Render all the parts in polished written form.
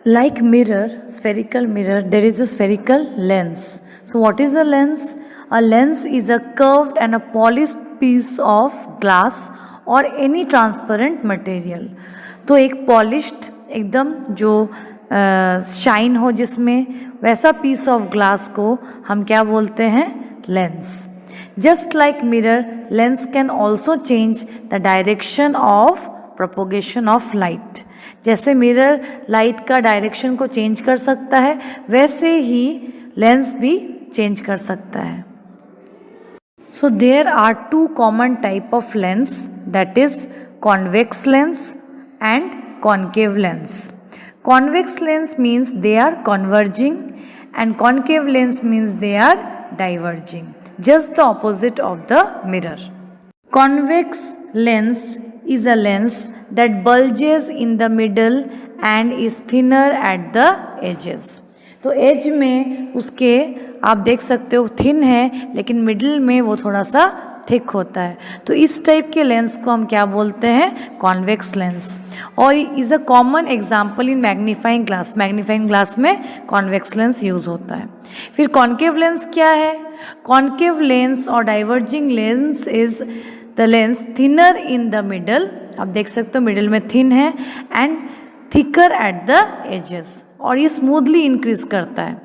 Like mirror, spherical mirror, there is a spherical lens. So what is a lens? A lens is a curved and a polished piece of glass or any transparent material. तो एक polished एकदम जो shine हो जिसमें, वैसा piece of glass को हम क्या बोलते हैं? Lens. Just like mirror, lens can also change the direction of propagation of light. जैसे मिरर लाइट का डायरेक्शन को चेंज कर सकता है, वैसे ही लेंस भी चेंज कर सकता है. So there are two common type of lens, that is convex lens and concave lens. Convex lens means they are converging and concave lens means they are diverging, just the opposite of the mirror. Convex lens is a lens that bulges in the middle and is thinner at the edges. तो as में उसके आप देख सकते हो thin है, लेकिन middle में वो थोड़ा सा थिक होता है. तो इस टाइप के लेंस को हम क्या बोलते हैं? Convex lens. और is a common example in magnifying glass. Magnifying glass में कॉन्वेक्स लेंस यूज़ होता है. फिर कॉन्केव लेंस क्या है? कॉन्केव लेंस और diverging lens is the lens thinner in the middle. आप देख सकते हो मिडल में थिन है and thicker at the edges, और ये स्मूथली इंक्रीज करता है,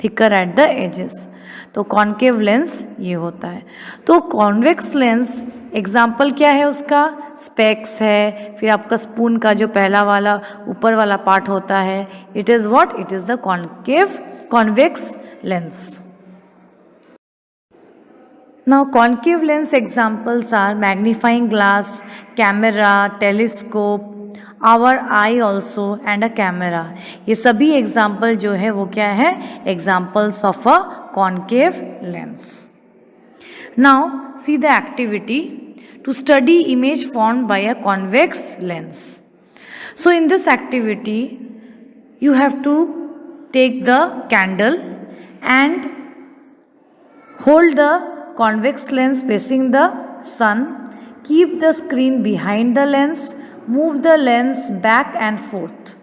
थिकर एट द एजेस. तो कॉन्केव लेंस ये होता है. तो कॉन्वेक्स लेंस एग्जाम्पल क्या है उसका? स्पेक्स है, फिर आपका स्पून का जो पहला वाला ऊपर वाला पार्ट होता है, it is what? It is the convex lens. Now concave lens examples are magnifying glass, camera, telescope, our eye also and a camera. ये सभी एग्जाम्पल जो है वो क्या है? Examples of a concave lens. Now see the activity to study image formed by a convex lens. So in this activity you have to take the candle and hold the convex lens facing the sun, keep the screen behind the lens, move the lens back and forth.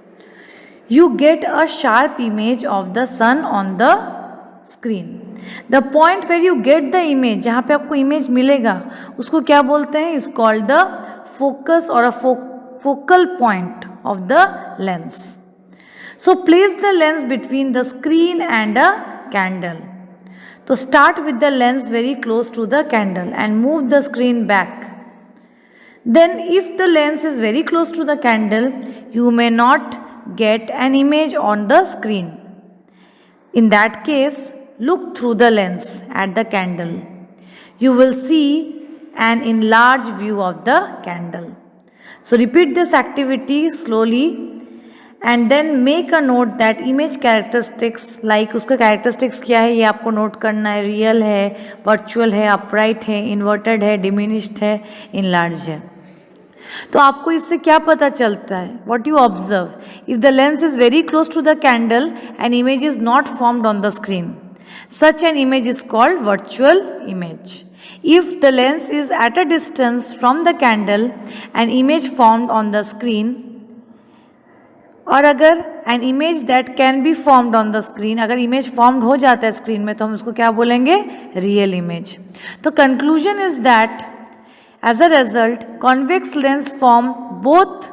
You get a sharp image of the sun on the screen. The point where you get the image, जहाँ पे आपको image मिलेगा, उसको क्या बोलते हैं? is called the focus or a focal point of the lens. So place the lens between the screen and a candle. So start with the lens very close to the candle and move the screen back. Then if the lens is very close to the candle, you may not get an image on the screen. In that case, look through the lens at the candle. You will see an enlarged view of the candle. So repeat this activity slowly and then make a note that image characteristics, like उसका characteristics क्या है ये आपको note करना है. Real है, virtual है, upright है, इन्वर्टेड है, डिमिनिश्ड है, इनलार्ज है. तो आपको इससे क्या पता चलता है? What you observe, if the lens is very close to the candle, an image is not formed on the screen. Such an image is called virtual image. If the lens is at a distance from the candle, an image formed on the screen, और अगर an image that can be formed on the screen, अगर image formed हो जाता है screen में, तो हम उसको क्या बोलेंगे? Real image. तो conclusion is that as a result convex lens form both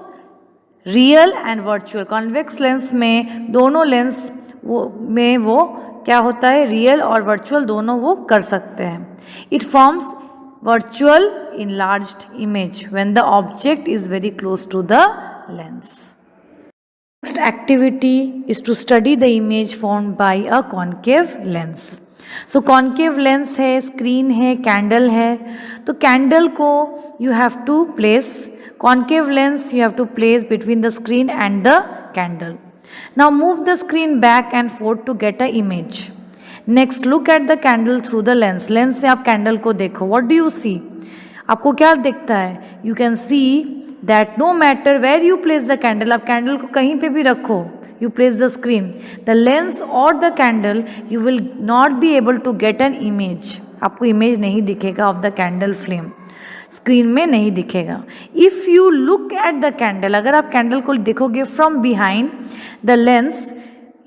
real and virtual. Convex lens में दोनों लेंस वो क्या होता है? रियल और वर्चुअल दोनों वो कर सकते हैं. It forms virtual enlarged image when the object is very close to the lens. Next activity is to study the image formed by a concave lens. So concave lens है, screen है, candle है. तो candle को you have to place, concave lens you have to place between the screen and the candle. Now move the screen back and forth to get a image. Next look at the candle through the lens. Lens से आप candle को देखो. What do you see? आपको क्या दिखता है? You can see that no matter where you place the candle, आप candle को कहीं पे भी रखो, you place the screen, the lens or the candle, you will not be able to get an image. आपको image नहीं दिखेगा of the candle flame. Screen में नहीं दिखेगा। If you look at the candle, अगर आप कैंडल को देखोगे from behind the lens,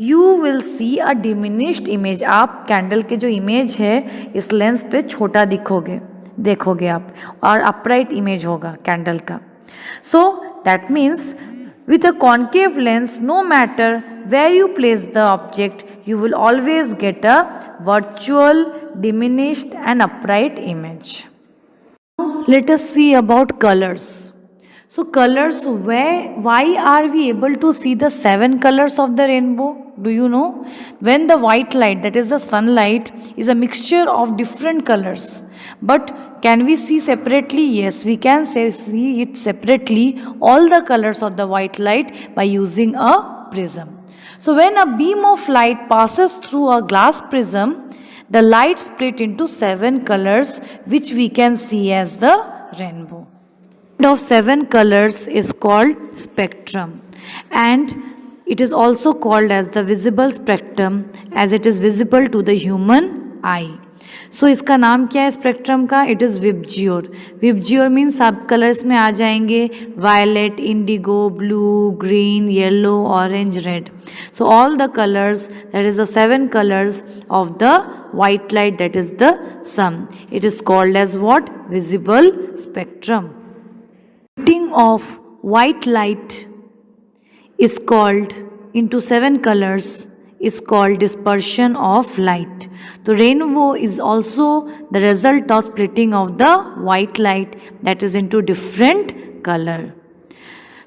you will see a diminished image. आप कैंडल के जो इमेज है इस लेंस पे छोटा देखोगे आप, और अपराइट इमेज होगा कैंडल का। So that means with a concave lens, no matter where you place the object, you will always get a virtual, diminished and upright image. Let us see about colors. So colors, why are we able to see the 7 colors of the rainbow? Do you know? When the white light, that is the sunlight, is a mixture of different colors. But can we see separately? Yes, we can see it separately, all the colors of the white light, by using a prism. So when a beam of light passes through a glass prism, the light split into 7 colors, which we can see as the rainbow. Of 7 colors is called spectrum, and it is also called as the visible spectrum, as it is visible to the human eye. So इसका नाम क्या है spectrum का? It is VIBGYOR. VIBGYOR means सब colours में आ जाएंगे, violet, indigo, blue, green, yellow, orange, red. So all the colours, that is the 7 colours of the white light, that is the sun. It is called as what? Visible spectrum. Splitting of white light is called into 7 colors is called dispersion of light. The rainbow is also the result of splitting of the white light, that is into different color.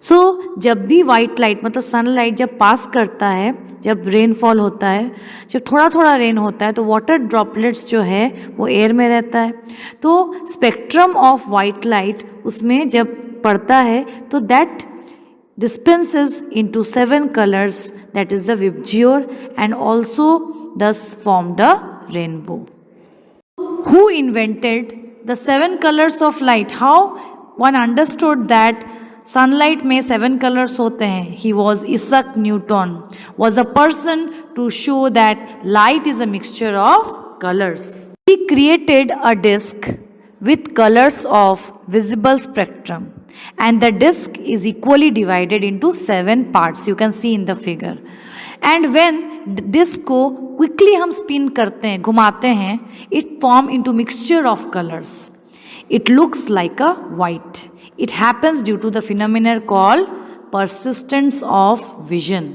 So जब भी white light मतलब sunlight जब पास करता है, जब rainfall होता है, जब थोड़ा थोड़ा रेन होता है, तो वाटर ड्रॉपलेट्स जो है वो एयर में रहता है. तो स्पेक्ट्रम ऑफ वाइट लाइट उसमें जब पड़ता है तो that dispenses into 7 colors, that is the Vibgyor, and also thus formed a rainbow. Who invented the 7 colors of light? How one understood that sunlight में 7 colors होते हैं? He was Isaac Newton, was a person to show that light is a mixture of colors. He created a disk with colors of visible spectrum, and the disk is equally divided into 7 parts. You can see in the figure. And when disk को quickly हम spin करते हैं, घुमाते हैं, it form into mixture of colors. It looks like a white. It happens due to the phenomenon called persistence of vision.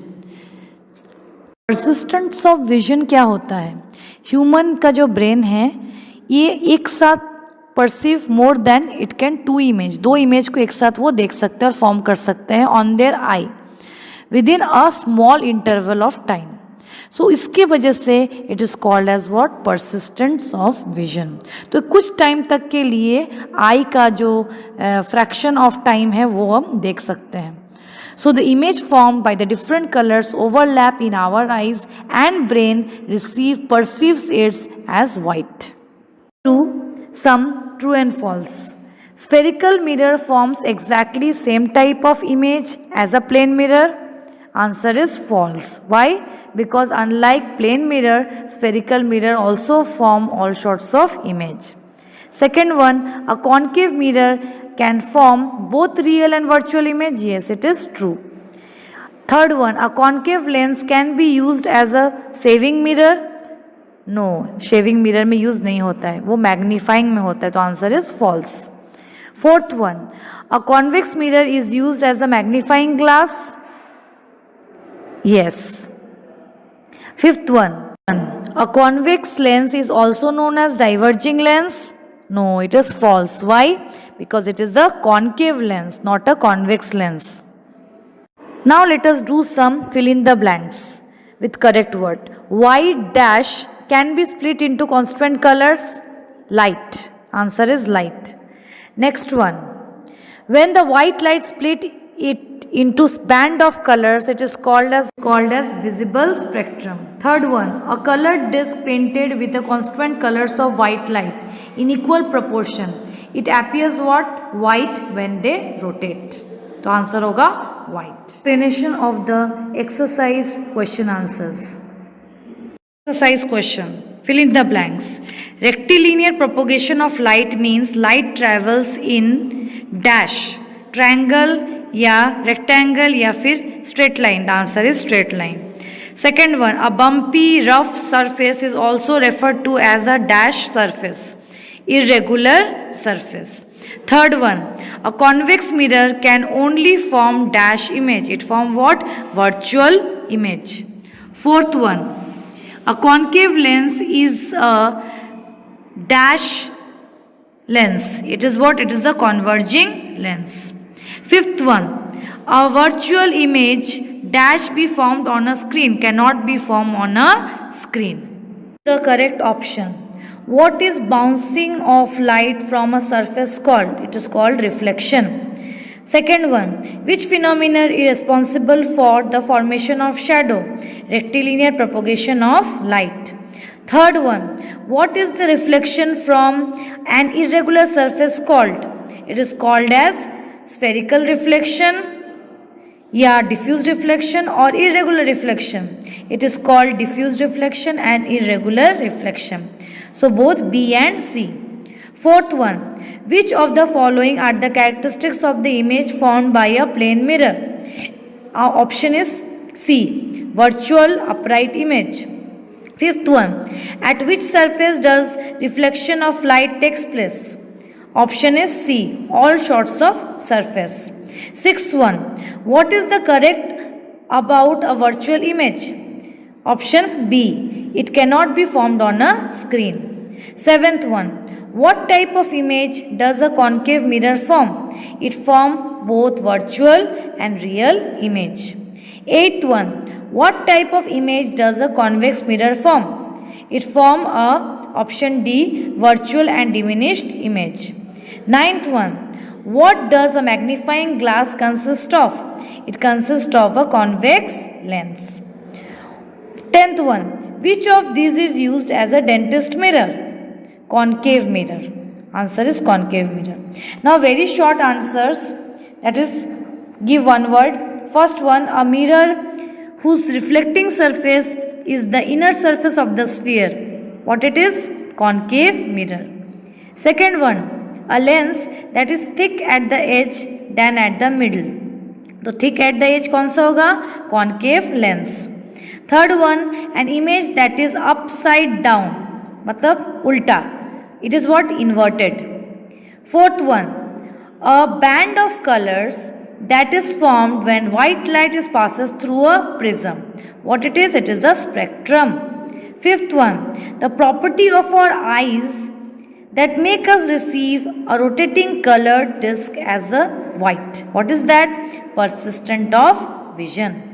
Persistence of vision क्या होता है? Human का जो brain है ये एक साथ perceive more than it can 2 image, 2 image को एक साथ वो देख सकते हैं और फॉर्म कर सकते हैं on their eye within a small interval of time. So इसकी वजह से it is called as what? Persistence of vision. तो कुछ टाइम तक के लिए आई का जो फ्रैक्शन ऑफ टाइम है वो हम देख सकते हैं. So the image formed by the different colors overlap in our eyes and brain perceives it as white. 2. Some true and false. Spherical mirror forms exactly same type of image as a plane mirror. Answer is false. Why? Because unlike plane mirror, spherical mirror also form all sorts of image. Second one, a concave mirror can form both real and virtual image. Yes, it is true. Third one, a concave lens can be used as a saving mirror. No, shaving mirror में use नहीं होता है, वो magnifying में होता है. तो answer is false. Fourth one, a convex mirror is used as a magnifying glass. Yes. Fifth one, a convex lens is also known as diverging lens. No, it is false. Why? Because it is a concave lens, not a convex lens. Now let us do some fill in the blanks with correct word. White dash can be split into constituent colors. Light. Answer is light. Next one, when the white light split it into band of colors, it is called as visible spectrum. Third one, a colored disc painted with the constituent colors of white light in equal proportion, it appears what? White when they rotate. तो answer होगा white. Explanation of the exercise question answers. Exercise question. Fill in the blanks. Rectilinear propagation of light means light travels in dash. Triangle या rectangle या फिर straight line. The answer is straight line. Second one, a bumpy rough surface is also referred to as a dash surface. Irregular surface. Third one, a convex mirror can only form dash image. It form what? Virtual image. Fourth one, a concave lens is a dash lens. It is what? It is a converging lens. Fifth one, a virtual image dash be formed on a screen, cannot be formed on a screen. The correct option. What is bouncing of light from a surface called? It is called reflection. Second one, which phenomenon is responsible for the formation of shadow? Rectilinear propagation of light. Third one, what is the reflection from an irregular surface called? It is called as spherical reflection, diffuse reflection or irregular reflection. It is called diffuse reflection and irregular reflection. So both B and C. Fourth one, which of the following are the characteristics of the image formed by a plane mirror? Our option is C, virtual upright image. Fifth one, at which surface does reflection of light takes place? Option is C, all sorts of surface. Sixth one, what is the correct about a virtual image? Option B, it cannot be formed on a screen. Seventh one, what type of image does a concave mirror form? It forms both virtual and real image. Eighth one, what type of image does a convex mirror form? It forms option D, virtual and diminished image. Ninth one, what does a magnifying glass consist of? It consists of a convex lens. 10th one, which of these is used as a dentist mirror? Concave mirror. Answer is concave mirror. Now very short answers, that is give one word. First one, a mirror whose reflecting surface is the inner surface of the sphere. What it is? Concave mirror. Second one, a lens that is thick at the edge than at the middle. तो thick at the edge कौन सा होगा? Concave lens. Third one, an image that is upside down, मतलब उल्टा. It is what? Inverted. Fourth one, a band of colors that is formed when white light is passes through a prism. What it is? It is a spectrum. Fifth one, the property of our eyes that make us receive a rotating colored disc as a white. What is that? Persistent of vision.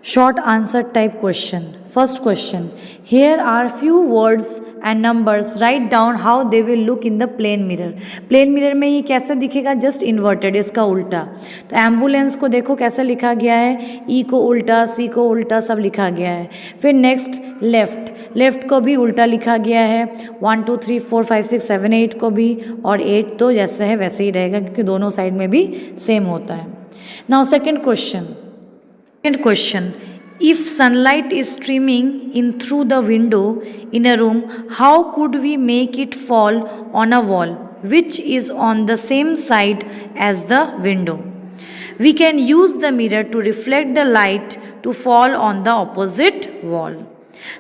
Short answer type question. First question. Here are few words and numbers. Write down how they will look in the plane mirror. Plane mirror में ये कैसे दिखेगा? Just inverted, इसका उल्टा. तो ambulance को देखो कैसे लिखा गया है, ई को उल्टा, सी को उल्टा, सब लिखा गया है. फिर नेक्स्ट लेफ्ट को भी उल्टा लिखा गया है. 1 2 3 4 5 6 7 8 को भी, और 8 तो जैसे है वैसे ही रहेगा क्योंकि दोनों साइड में भी सेम होता है. Now second question. Second question, if sunlight is streaming in through the window in a room, how could we make it fall on a wall which is on the same side as the window? We can use the mirror to reflect the light to fall on the opposite wall.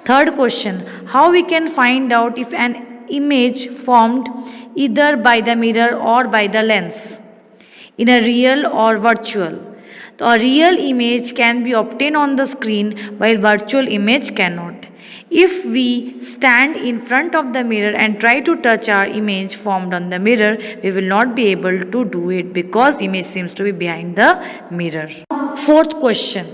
Third question, how we can find out if an image formed either by the mirror or by the lens in a real or virtual? So a real image can be obtained on the screen while virtual image cannot. If we stand in front of the mirror and try to touch our image formed on the mirror, we will not be able to do it because image seems to be behind the mirror. Fourth question.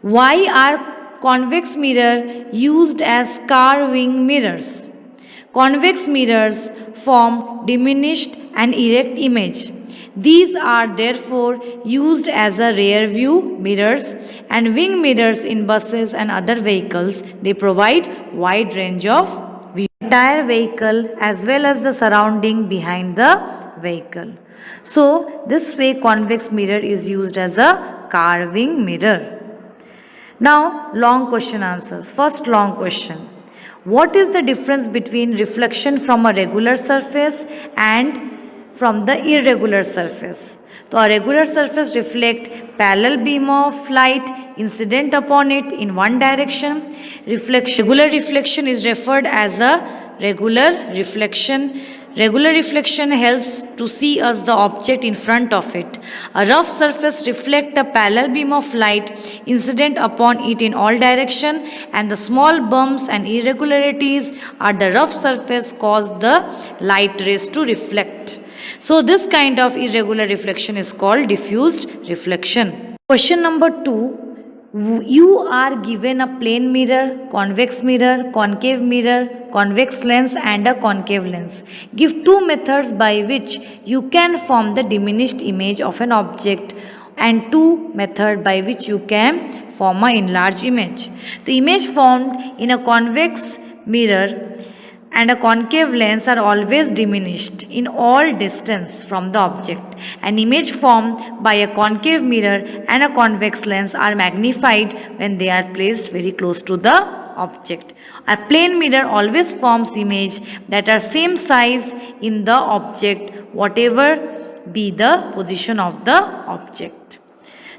Why are convex mirror used as car wing mirrors? Convex mirrors form diminished and erect image. These are therefore used as a rear view mirrors and wing mirrors in buses and other vehicles. They provide wide range of view. Entire vehicle as well as the surrounding behind the vehicle. So this way convex mirror is used as a car wing mirror. Now, long question answers. First long question. What is the difference between reflection from a regular surface and from the irregular surface? So, a regular surface reflect parallel beam of light incident upon it in one direction. Regular reflection is referred as a regular reflection. Regular reflection helps to see us the object in front of it. A rough surface reflects a parallel beam of light incident upon it in all direction, and the small bumps and irregularities at the rough surface cause the light rays to reflect. So this kind of irregular reflection is called diffused reflection. Question number 2. You are given a plane mirror, convex mirror, concave mirror, convex lens and a concave lens. Give two methods by which you can form the diminished image of an object and two methods by which you can form an enlarged image. The image formed in a convex mirror and a concave lens are always diminished in all distance from the object. An image formed by a concave mirror and a convex lens are magnified when they are placed very close to the object. A plane mirror always forms image that are same size in the object whatever be the position of the object.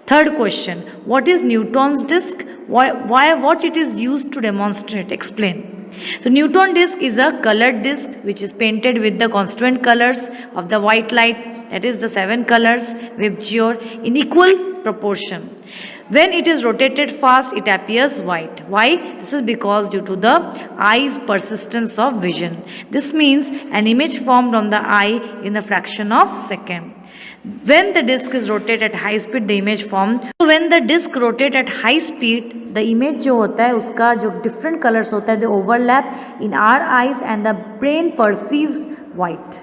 Third question. What is Newton's disk? What it is used to demonstrate? Explain. So Newton disk is a colored disk which is painted with the constituent colors of the white light, that is the 7 colors VIBGYOR, in equal proportion. When it is rotated fast, it appears white. Why? This is because due to the eye's persistence of vision. This means an image formed on the eye in a fraction of second. When the disc is rotated at high speed, the image formed. So when the disc rotate at high speed, the image जो होता है उसका जो different colors होता है they overlap in our eyes and the brain perceives white.